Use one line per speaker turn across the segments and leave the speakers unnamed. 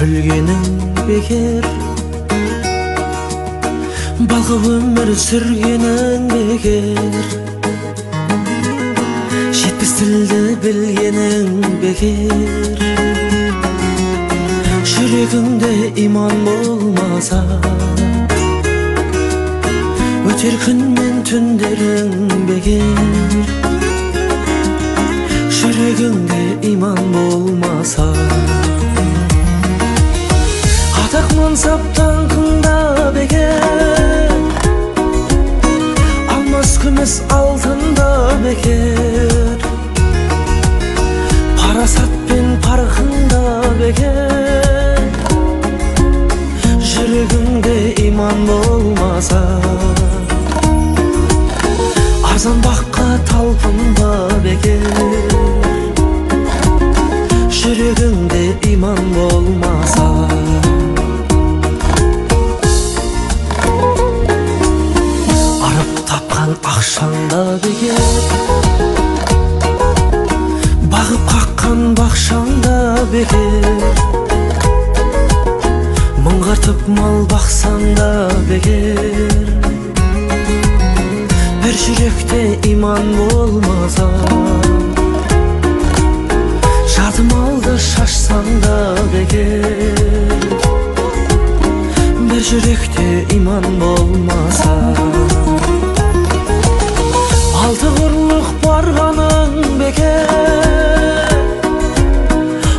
өлгенің бекер, балқып өмір сүргенің бекер, жетпес тілді білгенің бекер. Жүрегіңде иман болмаса, өтер күн мен түндерің бекер. Жүрегіңде иман болмаса, атақ мансап даңқыңда бекер, алмас күміс алтында бекер. Парасат пен парқыңда бекер, жүрегіңде иман болмаса. Арзан баққа талпынба бекер, жүрегіңде иман болмаса. Арып тапқан ақшаңда бекер, бағып қаққан бақшаңда бекер. Мұңғартып мал бақсаңда бекер, бір жүректе иман болмаса. Жарты малды шашсаңда бекер, бір жүректе иман болмаса. Алты құрлық барғаның бекер,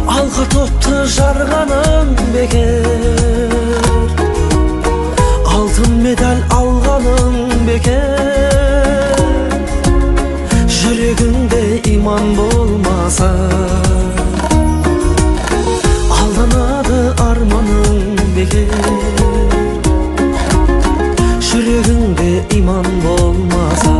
алқа топты жарғаның бекер. Алтын медаль алғаның бекер, жүрегіңде иман болмаса. Алданады арманың бекер, жүрегіңде иман болмаса.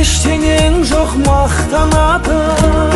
Ештеңең жоқ мақтанатын,